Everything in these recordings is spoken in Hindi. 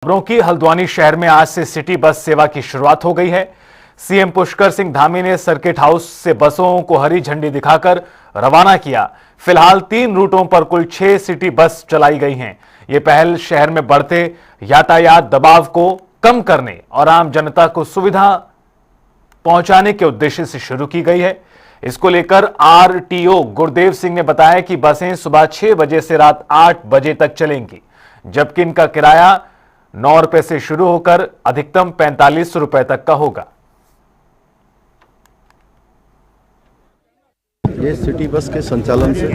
खबरों की हल्द्वानी शहर में आज से सिटी बस सेवा की शुरुआत हो गई है। सीएम पुष्कर सिंह धामी ने सर्किट हाउस से बसों को हरी झंडी दिखाकर रवाना किया। फिलहाल 3 रूटों पर कुल 6 सिटी बस चलाई गई हैं। ये पहल शहर में बढ़ते यातायात दबाव को कम करने और आम जनता को सुविधा पहुंचाने के उद्देश्य से शुरू की गई है। इसको लेकर आरटीओ गुरदेव सिंह ने बताया कि बसें सुबह 6 बजे से रात 8 बजे तक चलेंगी, जबकि इनका किराया 9 रुपए से शुरू होकर अधिकतम 45 रुपए तक का होगा। ये सिटी बस के संचालन से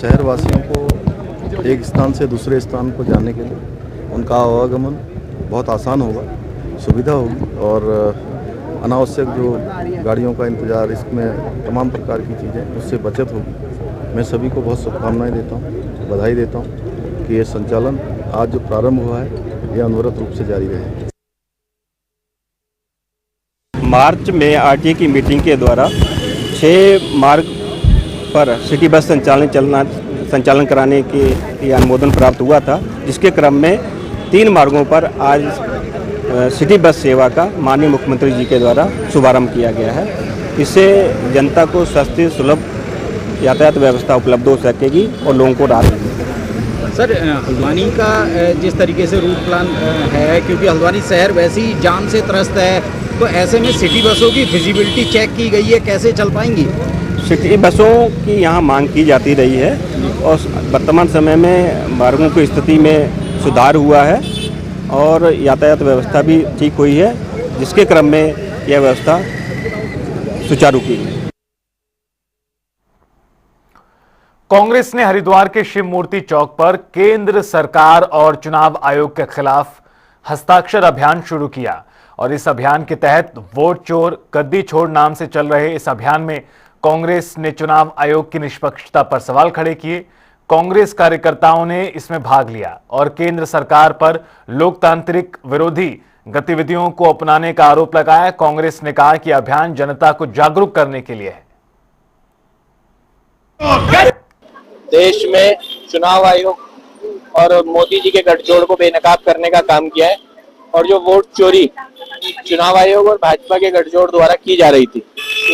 शहर वासियों को एक स्थान से दूसरे स्थान को जाने के लिए उनका आवागमन बहुत आसान होगा, सुविधा होगी और अनावश्यक जो गाड़ियों का इंतज़ार, इसमें तमाम प्रकार की चीज़ें, उससे बचत होगी। मैं सभी को बहुत शुभकामनाएं देता हूं, बधाई देता हूं कि ये संचालन आज जो प्रारंभ हुआ है ये अनवरत रूप से जारी रहे। मार्च में आरटीए की मीटिंग के द्वारा 6 मार्ग पर सिटी बस संचालन कराने के अनुमोदन प्राप्त हुआ था, जिसके क्रम में 3 मार्गों पर आज सिटी बस सेवा का माननीय मुख्यमंत्री जी के द्वारा शुभारंभ किया गया है। इससे जनता को सस्ती सुलभ यातायात व्यवस्था उपलब्ध हो सकेगी और लोगों को राहत मिलेगी। सर, हल्द्वानी का जिस तरीके से रूट प्लान है, क्योंकि हल्द्वानी शहर वैसे ही जाम से त्रस्त है, तो ऐसे में सिटी बसों की विजिबिलिटी चेक की गई है, कैसे चल पाएंगी? सिटी बसों की यहाँ मांग की जाती रही है और वर्तमान समय में मार्गों की स्थिति में सुधार हुआ है और यातायात व्यवस्था भी ठीक हुई है, जिसके क्रम में यह व्यवस्था सुचारू की है। कांग्रेस ने हरिद्वार के शिव मूर्ति चौक पर केंद्र सरकार और चुनाव आयोग के खिलाफ हस्ताक्षर अभियान शुरू किया और इस अभियान के तहत वोट चोर गद्दी छोड़ नाम से चल रहे इस अभियान में कांग्रेस ने चुनाव आयोग की निष्पक्षता पर सवाल खड़े किए। कांग्रेस कार्यकर्ताओं ने इसमें भाग लिया और केंद्र सरकार पर लोकतांत्रिक विरोधी गतिविधियों को अपनाने का आरोप लगाया। कांग्रेस ने कहा कि अभियान जनता को जागरूक करने के लिए है। देश में चुनाव आयोग और मोदी जी के गठजोड़ को बेनकाब करने का काम किया है और जो वोट चोरी चुनाव आयोग और भाजपा के गठजोड़ द्वारा की जा रही थी,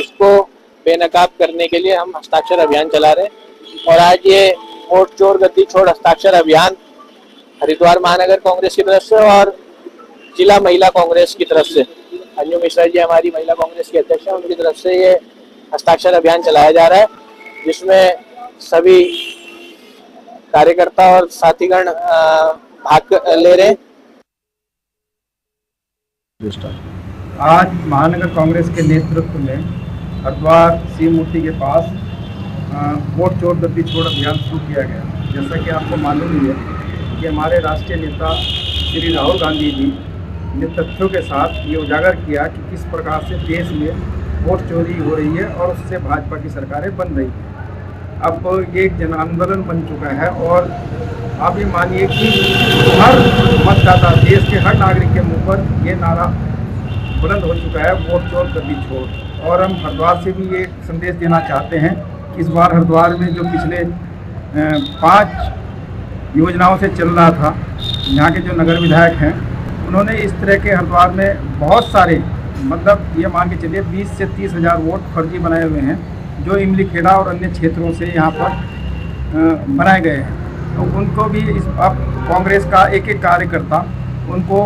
उसको बेनकाब करने के लिए हम हस्ताक्षर अभियान चला रहे हैं। और आज ये वोट चोर गद्दी छोड़ हस्ताक्षर अभियान हरिद्वार महानगर कांग्रेस की तरफ से और जिला महिला कांग्रेस की तरफ से, अंजू मिश्रा जी हमारी महिला कांग्रेस की अध्यक्ष हैं, उनकी तरफ से ये हस्ताक्षर अभियान चलाया जा रहा है, जिसमें सभी कार्यकर्ता और साथीगण भाग ले रहे हैं। आज महानगर कांग्रेस के नेतृत्व में हरिद्वार शिव मूर्ति के पास वोट चोर गद्दी छोड़ अभियान शुरू किया गया। जैसा कि आपको मालूम ही है कि हमारे राष्ट्रीय नेता श्री राहुल गांधी जी ने तथ्यों के साथ ये उजागर किया कि किस प्रकार से देश में वोट चोरी हो रही है और उससे भाजपा की सरकारें बन रही हैं। अब ये एक जन आंदोलन बन चुका है और आप ये मानिए कि हर मतदाता, देश के हर नागरिक के मुंह पर ये नारा बुलंद हो चुका है, वोट चोर गद्दी छोड़। और हम हरिद्वार से भी ये संदेश देना चाहते हैं कि इस बार हरिद्वार में जो पिछले 5 योजनाओं से चल रहा था, यहाँ के जो नगर विधायक हैं उन्होंने इस तरह के हरिद्वार में बहुत सारे, मतलब ये मान के चलिए 20 से 30 हज़ार वोट फर्जी बनाए हुए हैं, जो इमली खेड़ा और अन्य क्षेत्रों से यहाँ पर बनाए गए हैं। तो उनको भी इस अब कांग्रेस का एक कार्यकर्ता उनको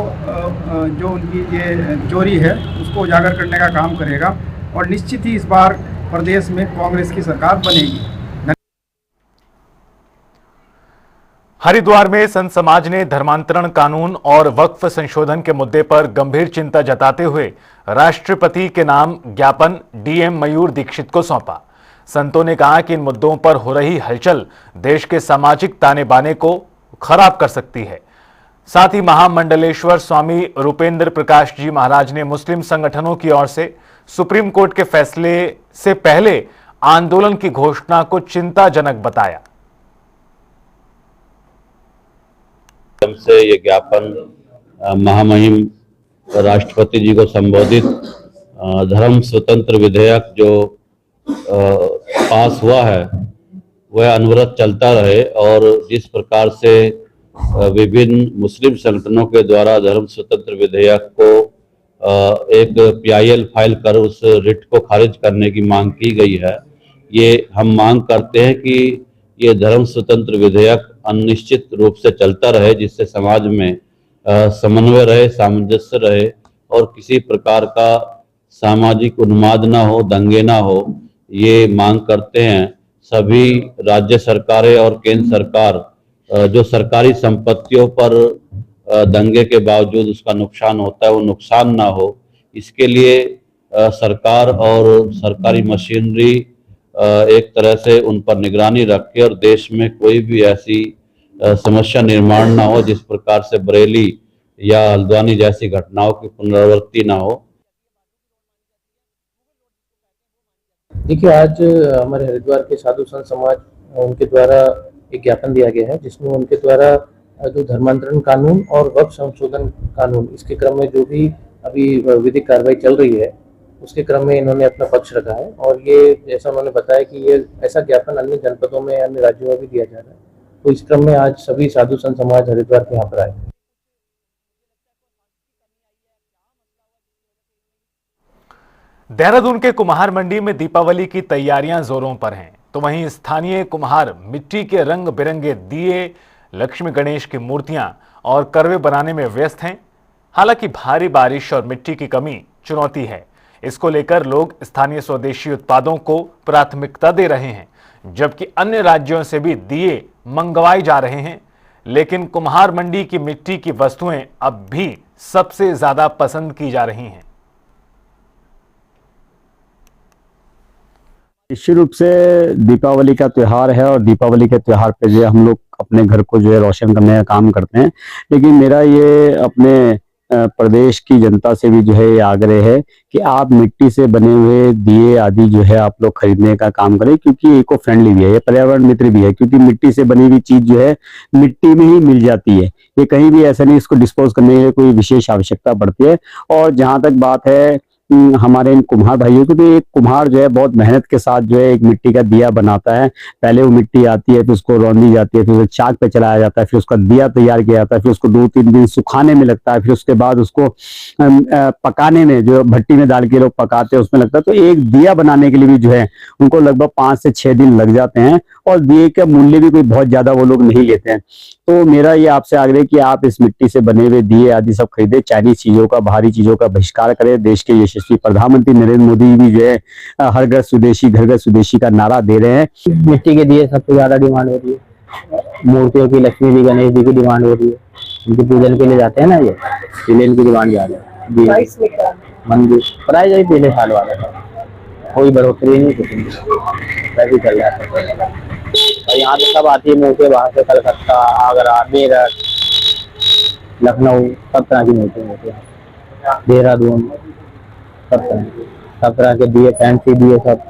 जो उनकी ये चोरी है उसको उजागर करने का काम करेगा और निश्चित ही इस बार प्रदेश में कांग्रेस की सरकार बनेगी। हरिद्वार में संत समाज ने धर्मांतरण कानून और वक्फ संशोधन के मुद्दे पर गंभीर चिंता जताते हुए राष्ट्रपति के नाम ज्ञापन डीएम मयूर दीक्षित को सौंपा। संतों ने कहा कि इन मुद्दों पर हो रही हलचल देश के सामाजिक ताने बाने को खराब कर सकती है। साथ ही महामंडलेश्वर स्वामी रूपेंद्र प्रकाश जी महाराज ने मुस्लिम संगठनों की ओर से सुप्रीम कोर्ट के फैसले से पहले आंदोलन की घोषणा को चिंताजनक बताया। से ये ज्ञापन महामहिम राष्ट्रपति जी को संबोधित धर्म स्वतंत्र विधेयक जो पास हुआ है वह अनवरत चलता रहे और जिस प्रकार से विभिन्न मुस्लिम संगठनों के द्वारा धर्म स्वतंत्र विधेयक को एक PIL फाइल कर उस रिट को खारिज करने की मांग की गई है। ये हम मांग करते हैं कि ये धर्म स्वतंत्र विधेयक अनिश्चित रूप से चलता रहे, जिससे समाज में समन्वय रहे, सामंजस्य रहे और किसी प्रकार का सामाजिक उन्माद ना हो, दंगे ना हो। ये मांग करते हैं। सभी राज्य सरकारें और केंद्र सरकार जो सरकारी संपत्तियों पर दंगे के बावजूद उसका नुकसान होता है, वो नुकसान ना हो, इसके लिए सरकार और सरकारी मशीनरी एक तरह से उन पर निगरानी रखे और देश में कोई भी ऐसी समस्या निर्माण ना हो जिस प्रकार से बरेली या हल्द्वानी जैसी घटनाओं की पुनरावृत्ति ना हो। देखिए, आज हमारे हरिद्वार के साधु संत समाज उनके द्वारा एक ज्ञापन दिया गया है, जिसमें उनके द्वारा जो धर्मांतरण कानून और वक्फ संशोधन कानून, इसके क्रम में जो भी अभी विधिक कार्रवाई चल रही है, उसके क्रम में इन्होंने अपना पक्ष रखा है। और ये जैसा उन्होंने बताया कि ये ऐसा ज्ञापन अन्य जनपदों में, अन्य राज्यों में भी दिया जा रहा है। तो इस क्रम में आज सभी साधु संत समाज हरिद्वार के यहाँ पर आए। देहरादून के कुम्हार मंडी में दीपावली की तैयारियां जोरों पर हैं, तो वहीं स्थानीय कुम्हार मिट्टी के रंग बिरंगे दिए, लक्ष्मी गणेश की मूर्तियां और करवे बनाने में व्यस्त हैं। हालांकि भारी बारिश और मिट्टी की कमी चुनौती है। इसको लेकर लोग स्थानीय स्वदेशी उत्पादों को प्राथमिकता दे रहे हैं, जबकि अन्य राज्यों से भी दिए मंगवाए जा रहे हैं। लेकिन कुम्हार मंडी की मिट्टी की वस्तुएं अब भी सबसे ज्यादा पसंद की जा रही हैं। निश्चित रूप से दीपावली का त्योहार है और दीपावली के त्योहार पे जो है हम लोग अपने घर को जो है रोशन करने का काम करते हैं। लेकिन मेरा ये अपने प्रदेश की जनता से भी जो है ये आग्रह है कि आप मिट्टी से बने हुए दिए आदि जो है आप लोग खरीदने का काम करें, क्योंकि इको फ्रेंडली भी है, ये पर्यावरण मित्र भी है। क्योंकि मिट्टी से बनी हुई चीज जो है मिट्टी में ही मिल जाती है, ये कहीं भी ऐसा नहीं इसको डिस्पोज करने के लिए कोई विशेष आवश्यकता पड़ती है। और जहां तक बात है हमारे इन कुम्हार भाइयों की, तो एक कुम्हार जो है बहुत मेहनत के साथ जो है एक मिट्टी का दिया बनाता है। पहले वो मिट्टी आती है, फिर उसको रौंदी जाती है, फिर उसे चाक पे चलाया जाता है, फिर उसका दिया तैयार किया जाता है, फिर उसको 2-3 दिन सुखाने में लगता है, फिर उसके बाद उसको पकाने में, जो भट्टी में डाल के लोग पकाते हैं उसमें लगता है। तो एक दिया बनाने के लिए भी जो है उनको लगभग 5 से 6 दिन लग जाते हैं और दिए का मूल्य भी कोई बहुत ज्यादा वो लोग नहीं लेते हैं। तो मेरा ये आपसे आग्रह कि आप इस मिट्टी से बने हुए दिए आदि सब खरीदे, चाइनीज चीजों का, बाहरी चीजों का बहिष्कार करें। देश के यशस्वी प्रधानमंत्री नरेंद्र मोदी भी जो है हर घर स्वदेशी, घर घर स्वदेशी का नारा दे रहे हैं। मिट्टी के दिए सबसे ज्यादा डिमांड हो रही है। मूर्तियों की, लक्ष्मी जी, गणेश जी की डिमांड हो रही है। उनके पूजन के लिए जाते हैं ना, ये इसलिए इनकी डिमांड ज्यादा है। मंदिर प्राइस अभी पिछले साल वाला था, कोई बढ़ोतरी नहीं, कुछ नहीं, वैसे चल रहा है। और यहाँ पे सब आती है मूर्तियाँ बाहर से, कलकत्ता, आगरा, मेरठ, लखनऊ, सब तरह की मूर्तियाँ होती है। देहरादून, सब तरह के दिए, फैंसी दिए, सब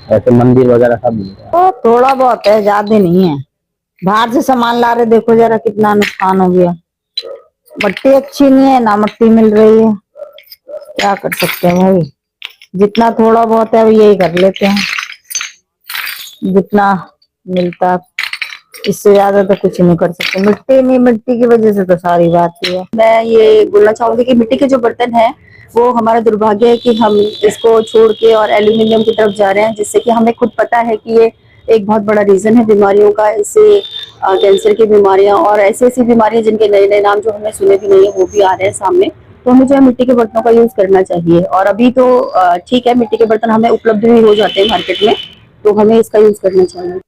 ऐसे मंदिर वगैरह सब। तो थोड़ा बहुत है, ज्यादा नहीं है। बाहर से सामान ला रहे, देखो जरा कितना नुकसान हो गया। मट्टी अच्छी नहीं है, ना मट्टी मिल रही है, क्या कर सकते हैं भाई। जितना थोड़ा बहुत है यही कर लेते हैं, जितना मिलता, इससे ज्यादा तो कुछ नहीं कर सकते। मिट्टी नहीं, मिट्टी की वजह से तो सारी बात ही है। मैं ये बोलना चाहूंगी कि मिट्टी के जो बर्तन हैं वो हमारा दुर्भाग्य है कि हम इसको छोड़ के और एल्यूमिनियम की तरफ जा रहे हैं, जिससे कि हमें खुद पता है कि ये एक बहुत बड़ा रीजन है बीमारियों का। इससे कैंसर की बीमारियां और ऐसी बीमारियां जिनके नए नए नाम जो हमने सुने भी नहीं है वो भी आ रहे हैं सामने। तो हमें जो है मिट्टी के बर्तनों का यूज करना चाहिए। और अभी तो ठीक है, मिट्टी के बर्तन हमें उपलब्ध भी हो जाते हैं मार्केट में, तो हमें इसका यूज करना चाहिए।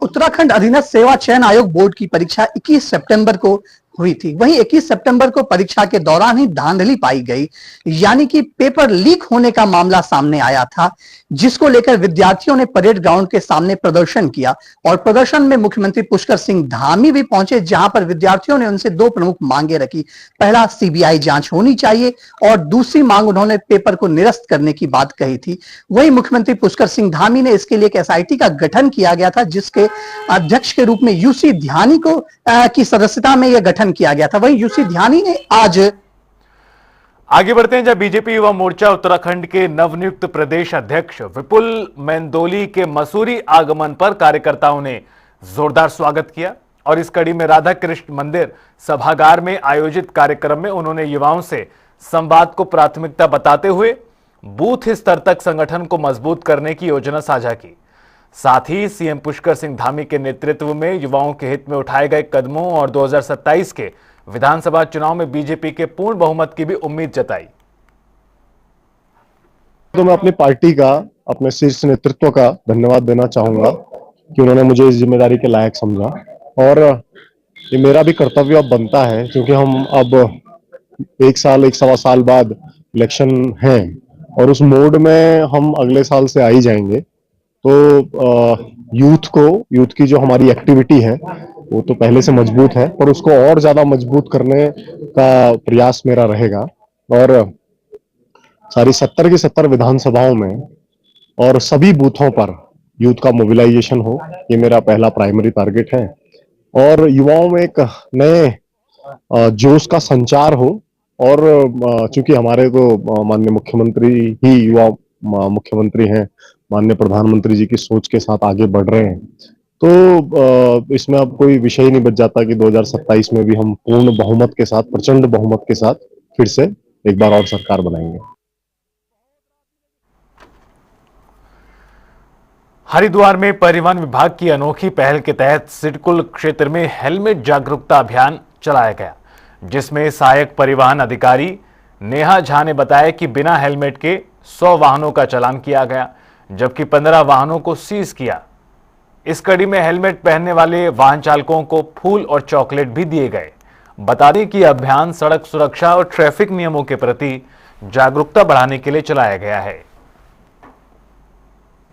उत्तराखंड अधीनस्थ सेवा चयन आयोग बोर्ड की परीक्षा 21 सितंबर को हुई थी। वहीं 21 सितंबर को परीक्षा के दौरान ही धांधली पाई गई, यानी कि पेपर लीक होने का मामला सामने आया था, जिसको लेकर विद्यार्थियों ने परेड ग्राउंड के सामने प्रदर्शन किया। और प्रदर्शन में मुख्यमंत्री पुष्कर सिंह धामी भी पहुंचे, जहां पर विद्यार्थियों ने उनसे 2 प्रमुख मांगे रखी। पहला, सीबीआई जांच होनी चाहिए और दूसरी मांग उन्होंने पेपर को निरस्त करने की बात कही थी। वहीं मुख्यमंत्री पुष्कर सिंह धामी ने इसके लिए एक एसआईटी का गठन किया गया था, जिसके अध्यक्ष के रूप में यूसी ध्यानी को की सदस्यता में यह गठन किया गया था। वहीं यूसी ध्यानी ने आज आगे बढ़ते हैं। जब बीजेपी युवा मोर्चा उत्तराखंड के नवनियुक्त प्रदेश अध्यक्ष विपुल मेंदोली के मसूरी आगमन पर कार्यकर्ताओं ने जोरदार स्वागत किया और इस कड़ी में राधा कृष्ण मंदिर सभागार में आयोजित कार्यक्रम में उन्होंने युवाओं से संवाद को प्राथमिकता बताते हुए बूथ स्तर तक संगठन को मजबूत करने की योजना साझा की। साथ ही सीएम पुष्कर सिंह धामी के नेतृत्व में युवाओं के हित में उठाए गए कदमों और 2027 के विधानसभा चुनाव में बीजेपी के पूर्ण बहुमत की भी उम्मीद जताई। तो मैं अपनी पार्टी का, अपने शीर्ष नेतृत्व का धन्यवाद देना चाहूंगा कि उन्होंने मुझे इस जिम्मेदारी के लायक समझा और ये मेरा भी कर्तव्य अब बनता है, क्योंकि हम अब 1-1.25 साल बाद इलेक्शन है और उस मोड में हम अगले साल से आ ही जाएंगे। तो यूथ की जो हमारी एक्टिविटी है वो तो पहले से मजबूत है, पर उसको और ज्यादा मजबूत करने का प्रयास मेरा रहेगा और सारी 70 की 70 विधानसभाओं में और सभी बूथों पर यूथ का मोबिलाइजेशन हो, ये मेरा पहला प्राइमरी टारगेट है और युवाओं में एक नए जोश का संचार हो। और चूंकि हमारे तो माननीय मुख्यमंत्री ही युवा मुख्यमंत्री हैं, माननीय प्रधानमंत्री जी की सोच के साथ आगे बढ़ रहे हैं, तो इसमें अब कोई विषय ही नहीं बच जाता कि 2027 में भी हम पूर्ण बहुमत के साथ, प्रचंड बहुमत के साथ फिर से एक बार और सरकार बनाएंगे। हरिद्वार में परिवहन विभाग की अनोखी पहल के तहत सिडकुल क्षेत्र में हेलमेट जागरूकता अभियान चलाया गया, जिसमें सहायक परिवहन अधिकारी नेहा झा ने बताया कि बिना हेलमेट के 100 वाहनों का चालान किया गया, जबकि 15 वाहनों को सीज किया। इस कड़ी में हेलमेट पहनने वाले वाहन चालकों को फूल और चॉकलेट भी दिए गए। बता दें कि अभियान सड़क सुरक्षा और ट्रैफिक नियमों के प्रति जागरूकता बढ़ाने के लिए चलाया गया है।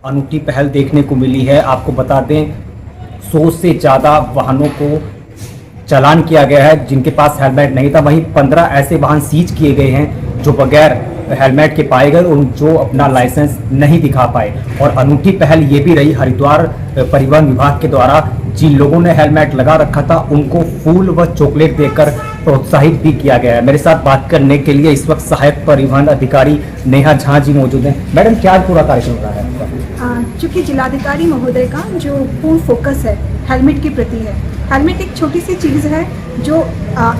अनूठी पहल देखने को मिली है। आपको बता दें 100 से ज़्यादा वाहनों को चालान किया गया है जिनके पास हेलमेट नहीं था। वहीं 15 ऐसे वाहन सीज किए गए हैं जो बगैर हेलमेट के पाए गए और जो अपना लाइसेंस नहीं दिखा पाए। और अनूठी पहल ये भी रही हरिद्वार परिवहन विभाग के द्वारा, जिन लोगों ने हेलमेट लगा रखा था उनको फूल व चॉकलेट देकर प्रोत्साहित भी किया गया है। मेरे साथ बात करने के लिए इस वक्त सहायक परिवहन अधिकारी नेहा झा जी मौजूद हैं। मैडम, क्या पूरा कार्यक्रम रहा है? चूँकि जिलाधिकारी महोदय का जो पूर्ण फोकस है हेलमेट के प्रति है। हेलमेट एक छोटी सी चीज़ है जो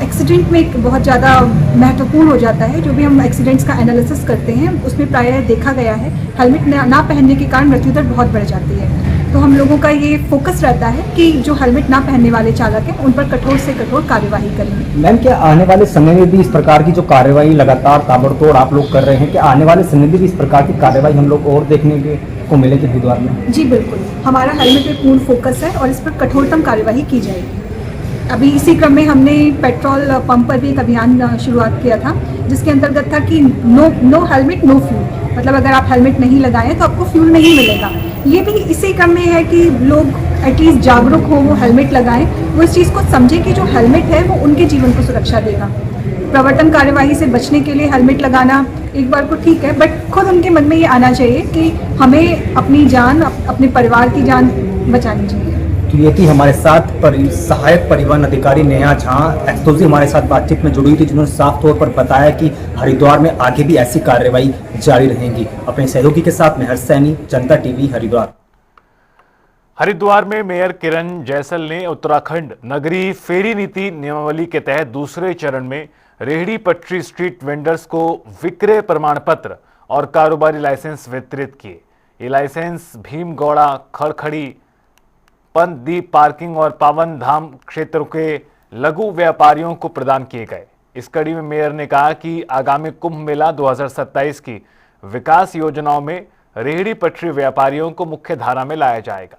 एक्सीडेंट में एक बहुत ज़्यादा महत्वपूर्ण हो जाता है। जो भी हम एक्सीडेंट्स का एनालिसिस करते हैं उसमें प्रायः देखा गया है हेलमेट ना पहनने के कारण मृत्यु दर बहुत बढ़ जाती है। तो हम लोगों का ये फोकस रहता है कि जो हेलमेट ना पहनने वाले चालक हैं उन पर कठोर से कठोर कार्यवाही करेंगे। मैम, क्या आने वाले समय में भी इस प्रकार की जो कार्यवाही लगातार ताबड़तोड़ आप लोग कर रहे हैं, कि आने वाले समय में भी इस प्रकार की कार्यवाही हम लोग और देखने को मिलेगी हरिद्वार में? जी बिल्कुल, हमारा हेलमेट पे पूर्ण फोकस है और इस पर कठोरतम कार्यवाही की जाएगी। अभी इसी क्रम में हमने पेट्रोल पंप पर भी एक अभियान शुरुआत किया था, जिसके अंतर्गत था कि नो हेलमेट नो फ्यूल, मतलब अगर आप हेलमेट नहीं लगाएं तो आपको फ्यूल नहीं मिलेगा। ये भी इसी क्रम में है कि लोग एटलीस्ट जागरूक हो, वो हेलमेट लगाएं, वो इस चीज़ को समझें कि जो हेलमेट है वो उनके जीवन को सुरक्षा देगा। प्रवर्तन कार्यवाही से बचने के लिए हेलमेट लगाना एक बार को ठीक है, बट खुद उनके मन में ये आना चाहिए कि हमें अपनी जान, अपने परिवार की जान बचानी चाहिए। तो ये थी हमारे साथ सहायक परिवहन अधिकारी नेहा झा एक्सक्लूसिव हमारे साथ बातचीत में जुड़ी हुई थी, जिन्होंने साफ तौर पर बताया कि हरिद्वार में आगे भी ऐसी कार्रवाई जारी रहेंगी। अपने सहयोगी के साथ मैं हर्ष सैनी, जनता टीवी हरिद्वार। हरिद्वार में मेयर किरण जैसल ने उत्तराखंड नगरीय फेरी नीति नियमावली के तहत दूसरे चरण में रेहड़ी पटरी स्ट्रीट वेंडर्स को विक्रय प्रमाण पत्र और कारोबारी लाइसेंस वितरित किए। ये लाइसेंस भीमगौड़ा, खड़खड़ी, पंतदीप पार्किंग और पावन धाम क्षेत्रों के लघु व्यापारियों को प्रदान किए गए। इस कड़ी में मेयर ने कहा कि आगामी कुंभ मेला 2027 की विकास योजनाओं में रेहड़ी पटरी व्यापारियों को मुख्य धारा में लाया जाएगा।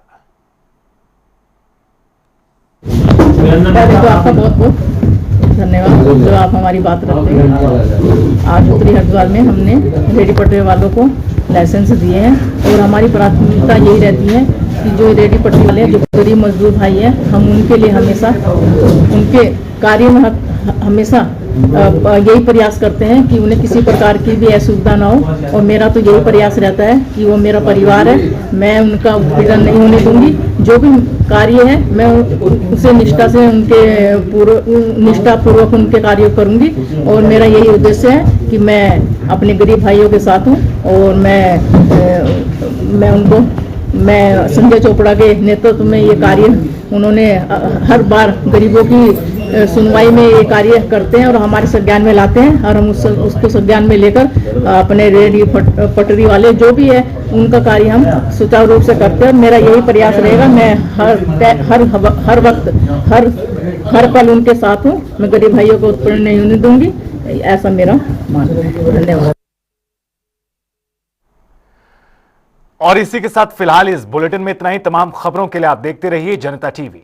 तो आपका बहुत बहुत धन्यवाद जो आप हमारी बात रखते हैं। आज उत्तरी हरिद्वार में हमने रेहड़ी पटरी वालों को लाइसेंस दिए हैं और हमारी प्राथमिकता यही रहती है कि जो रेहड़ी पटरी वाले जो गरीब मजदूर भाई हैं, हम उनके लिए हमेशा उनके कार्य में हमेशा यही प्रयास करते हैं कि उन्हें किसी प्रकार की भी असुविधा ना हो। और मेरा तो यही प्रयास रहता है कि वो मेरा परिवार है, मैं उनका उत्पीड़न नहीं होने दूंगी। जो भी कार्य है मैं उसे निष्ठा से निष्ठापूर्वक उनके कार्य करूंगी। और मेरा यही उद्देश्य है कि मैं अपने गरीब भाइयों के साथ हूँ और मैं उनको मैं संजय चोपड़ा के नेतृत्व में ये कार्य उन्होंने हर बार गरीबों की सुनवाई में ये कार्य करते हैं और हमारे संज्ञान में लाते हैं और हम उसको संज्ञान में लेकर अपने रेहड़ी पटरी वाले जो भी है उनका कार्य हम सुचारू रूप से करते हैं। और मेरा यही प्रयास रहेगा, मैं हर वक्त हर पल उनके साथ हूँ। मैं गरीब भाइयों को उत्पीड़न नहीं होने दूंगी, ऐसा मेरा मानना है। धन्यवाद। और इसी के साथ फिलहाल इस बुलेटिन में इतना ही। तमाम खबरों के लिए आप देखते रहिए जनता टीवी।